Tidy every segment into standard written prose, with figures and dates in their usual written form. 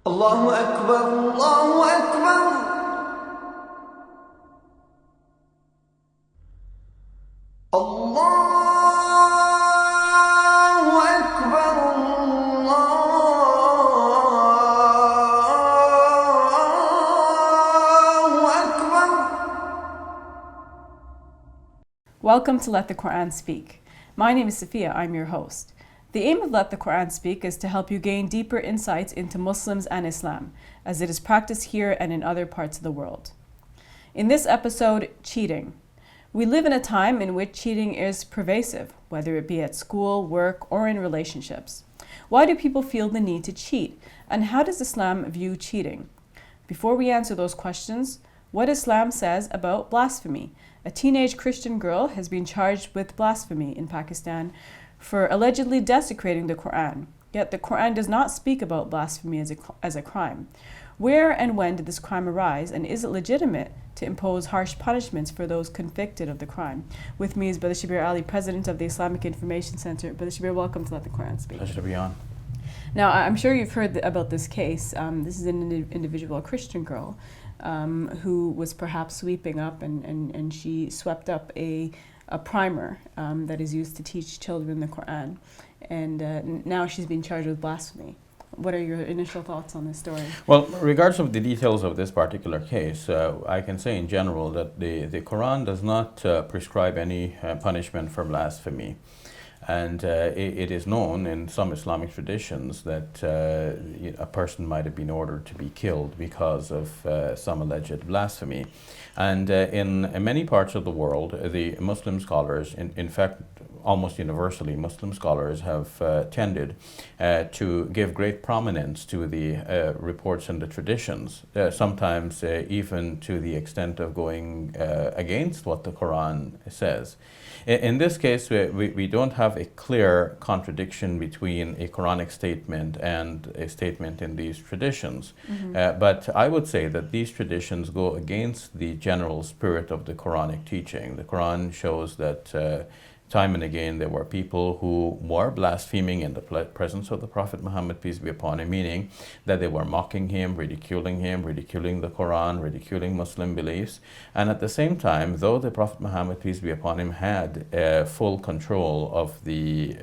الله أكبر الله أكبر الله أكبر الله أكبر. Welcome to Let the Quran Speak. My name is Sophia, I'm your host. The aim of Let the Quran Speak is to help you gain deeper insights into Muslims and Islam, as it is practiced here and in other parts of the world. In this episode, cheating. We live in a time in which cheating is pervasive, whether it be at school, work, or in relationships. Why do people feel the need to cheat, and how does Islam view cheating? Before we answer those questions, what Islam says about blasphemy. A teenage Christian girl has been charged with blasphemy in Pakistan for allegedly desecrating the Quran. Yet the Quran does not speak about blasphemy as a crime. Where and when did this crime arise, and is it legitimate to impose harsh punishments for those convicted of the crime? With me is Brother Shabir Ali, President of the Islamic Information Center. Brother Shabir, welcome to Let the Quran Speak. Pleasure to be on. Now, I'm sure you've heard about this case. This is an individual, a Christian girl, who was perhaps sweeping up, and she swept up a primer that is used to teach children the Quran. And now she's being charged with blasphemy. What are your initial thoughts on this story? Well, regardless of the details of this particular case, I can say in general that the Quran does not prescribe any punishment for blasphemy. And it is known in some Islamic traditions that a person might have been ordered to be killed because of some alleged blasphemy. And in many parts of the world, the Muslim scholars, in fact, almost universally, Muslim scholars have tended to give great prominence to the reports and the traditions, sometimes even to the extent of going against what the Quran says. In this case, we don't have a clear contradiction between a Quranic statement and a statement in these traditions. Mm-hmm. But I would say that these traditions go against the general spirit of the Quranic teaching. The Quran shows that time and again there were people who were blaspheming in the presence of the Prophet Muhammad, peace be upon him, meaning that they were mocking him, ridiculing the Quran, ridiculing Muslim beliefs. And at the same time, though the Prophet Muhammad, peace be upon him, had full control of the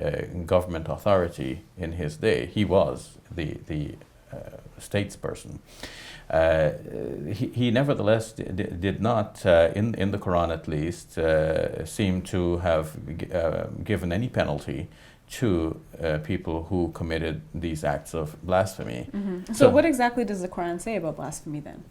government authority in his day, he was the statesperson. He nevertheless did not, in the Quran at least, seem to have given any penalty to people who committed these acts of blasphemy. Mm-hmm. So what exactly does the Quran say about blasphemy then?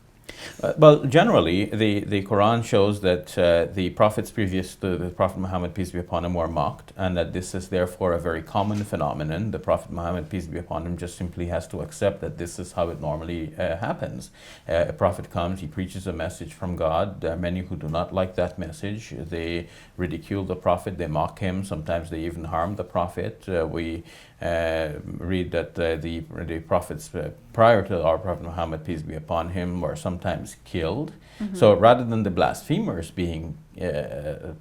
Well, generally, the Quran shows that the prophets previous to the Prophet Muhammad, peace be upon him, were mocked, and that this is therefore a very common phenomenon. The Prophet Muhammad, peace be upon him, just simply has to accept that this is how it normally happens. A prophet comes, he preaches a message from God. There are many who do not like that message. They ridicule the prophet, they mock him, sometimes they even harm the prophet. We read that the prophets prior to our Prophet Muhammad, peace be upon him, were sometimes killed. Mm-hmm. So rather than the blasphemers being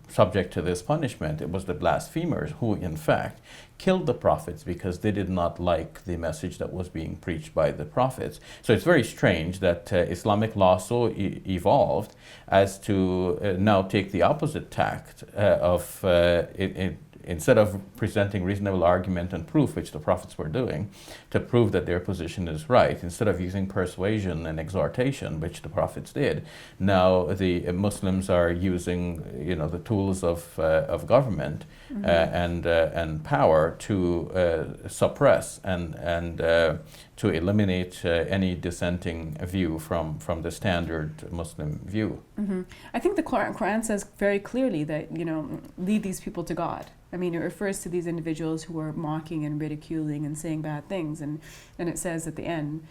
subject to this punishment, it was the blasphemers who in fact killed the prophets because they did not like the message that was being preached by the prophets. So it's very strange that Islamic law so evolved as to now take the opposite tact of instead of presenting reasonable argument and proof, which the prophets were doing, to prove that their position is right, instead of using persuasion and exhortation, which the prophets did, now the Muslims are using, the tools of government mm-hmm. And power to suppress and to eliminate any dissenting view from the standard Muslim view. Mm-hmm. I think the Quran says very clearly that, lead these people to God. I mean, it refers to these individuals who are mocking and ridiculing and saying bad things, and it says at the end,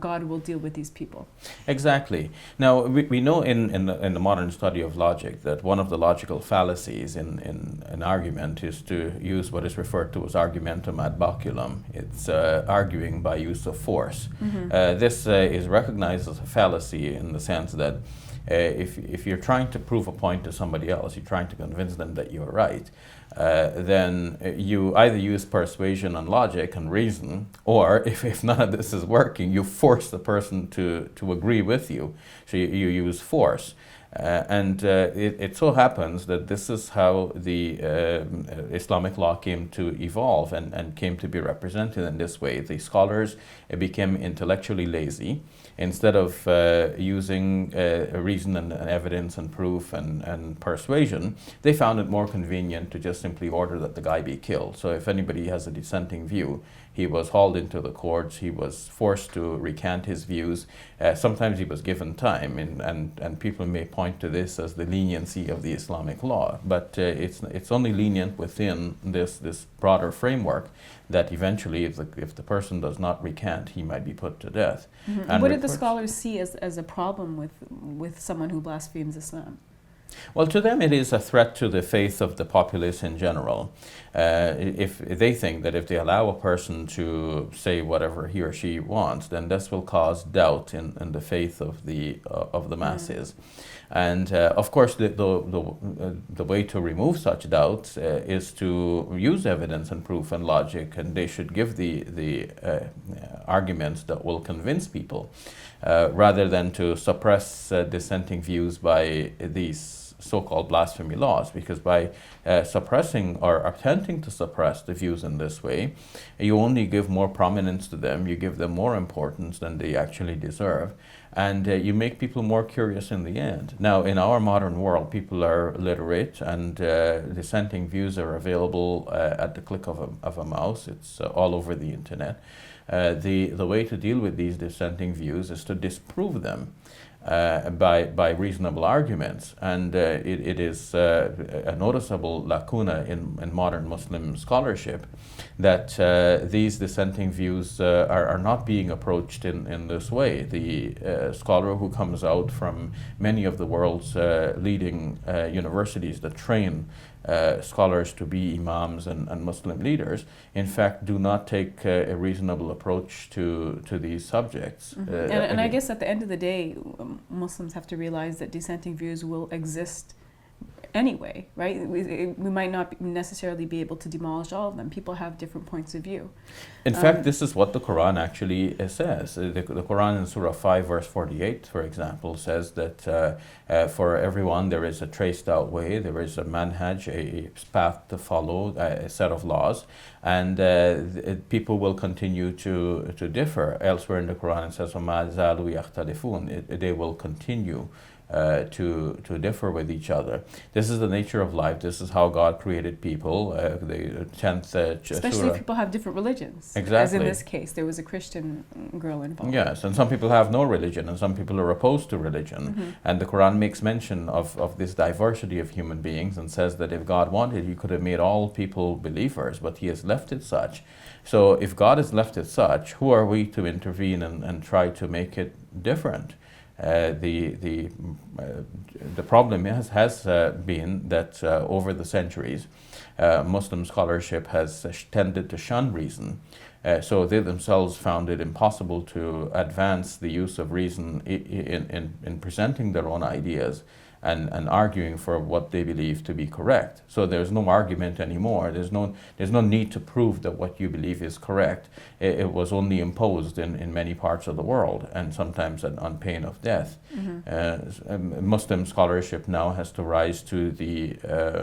God will deal with these people. Exactly. Now, we know in the modern study of logic that one of the logical fallacies in an argument is to use what is referred to as argumentum ad baculum. It's arguing by use of force. Mm-hmm. This is recognized as a fallacy in the sense that If you're trying to prove a point to somebody else, you're trying to convince them that you're right, then you either use persuasion and logic and reason, or if none of this is working, you force the person to agree with you. So you use force. It so happens that this is how the Islamic law came to evolve and came to be represented in this way. The scholars became intellectually lazy. Instead of using reason and evidence and proof and persuasion, they found it more convenient to just simply order that the guy be killed. So if anybody has a dissenting view, he was hauled into the courts, he was forced to recant his views. Sometimes he was given time, and people may point to this as the leniency of the Islamic law, but it's only lenient within this broader framework that eventually, if the person does not recant, he might be put to death. Mm-hmm. And what did the scholars see as a problem with someone who blasphemes Islam? Well, to them it is a threat to the faith of the populace in general. If they think that if they allow a person to say whatever he or she wants, then this will cause doubt in the faith of the masses. And of course, the way to remove such doubts is to use evidence and proof and logic, and they should give the arguments that will convince people, rather than to suppress dissenting views by these so-called blasphemy laws, because by suppressing or attempting to suppress the views in this way, you only give more prominence to them, you give them more importance than they actually deserve, and you make people more curious in the end. Now, in our modern world, people are literate, and dissenting views are available at the click of a mouse. It's all over the internet. The way to deal with these dissenting views is to disprove them by reasonable arguments, and it is a noticeable lacuna in modern Muslim scholarship that these dissenting views are not being approached in this way. The scholar who comes out from many of the world's leading universities that train scholars to be imams and Muslim leaders, in fact, do not take a reasonable approach to these subjects. Mm-hmm. And I guess at the end of the day, Muslims have to realize that dissenting views will exist anyway, right? We might not necessarily be able to demolish all of them. People have different points of view. In fact, this is what the Quran actually says. The Quran in Surah 5, verse 48, for example, says that for everyone there is a traced out way, there is a manhaj, a path to follow, a set of laws, and people will continue to differ. Elsewhere in the Quran it says, وَمَا زَالُوا يَخْتَلِفُونَ. They will continue to differ with each other. This is the nature of life. This is how God created people. The 10th especially surah. if people have different religions. Exactly. As in this case, there was a Christian girl involved. Yes, and some people have no religion, and some people are opposed to religion. Mm-hmm. And the Quran makes mention of this diversity of human beings and says that if God wanted, He could have made all people believers, but He has left it such. So if God has left it such, who are we to intervene and try to make it different? The problem has been that over the centuries, Muslim scholarship has tended to shun reason. So they themselves found it impossible to advance the use of reason in presenting their own ideas and arguing for what they believe to be correct. So there's no argument anymore. There's no need to prove that what you believe is correct. It was only imposed in many parts of the world, and sometimes on pain of death. Mm-hmm. Muslim scholarship now has to rise to the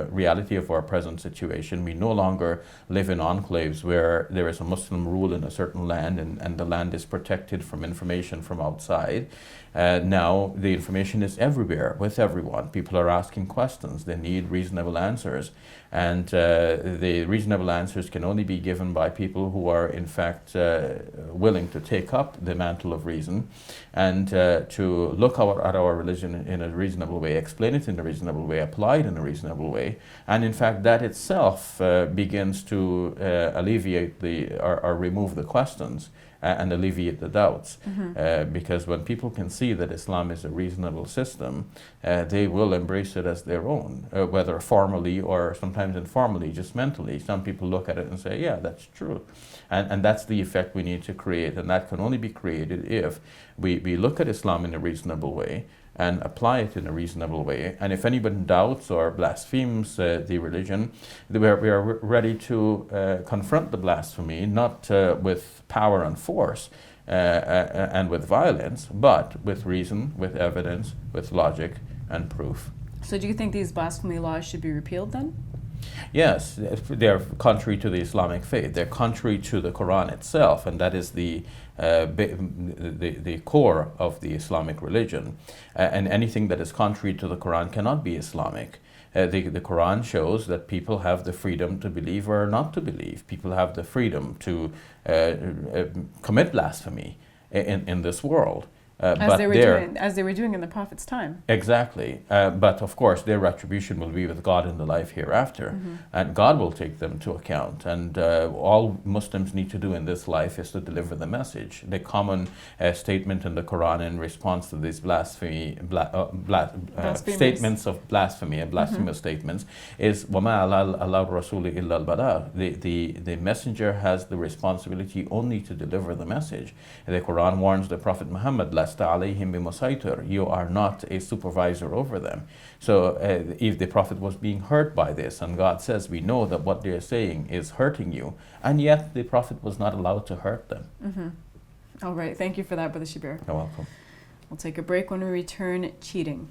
reality of our present situation. We no longer live in enclaves where there is a Muslim rule in a certain land and the land is protected from information from outside. Now the information is everywhere with everyone. People are asking questions. They need reasonable answers. And the reasonable answers can only be given by people who are in fact willing to take up the mantle of reason and to look at our religion in a reasonable way, explain it in a reasonable way, apply it in a reasonable way. And in fact that itself begins to alleviate or remove the questions and alleviate the doubts. Mm-hmm. Because when people can see that Islam is a reasonable system, they will embrace it as their own, whether formally or sometimes informally, just mentally. Some people look at it and say, yeah, that's true. And that's the effect we need to create, and that can only be created if we look at Islam in a reasonable way, and apply it in a reasonable way. And if anyone doubts or blasphemes the religion, we are ready to confront the blasphemy, not with power and force and with violence, but with reason, with evidence, with logic and proof. So do you think these blasphemy laws should be repealed then? Yes, they're contrary to the Islamic faith. They're contrary to the Quran itself, and that is the core of the Islamic religion. And anything that is contrary to the Quran cannot be Islamic. The Quran shows that people have the freedom to believe or not to believe. People have the freedom to commit blasphemy in this world. As they were doing in the Prophet's time. Exactly. But of course, their retribution will be with God in the life hereafter. And God will take them to account. And all Muslims need to do in this life is to deliver the message. The common statement in the Quran in response to these statements of blasphemy and blasphemous statements is وَمَا عَلَى الرَّسُولِ إِلَّا الْبَلَاغُ. The messenger has the responsibility only to deliver the message. The Quran warns the Prophet Muhammad, you are not a supervisor over them. So if the Prophet was being hurt by this, and God says, we know that what they're saying is hurting you, and yet the Prophet was not allowed to hurt them. All right, thank you for that, Brother Shabir. You're welcome. We'll take a break. When we return, cheating.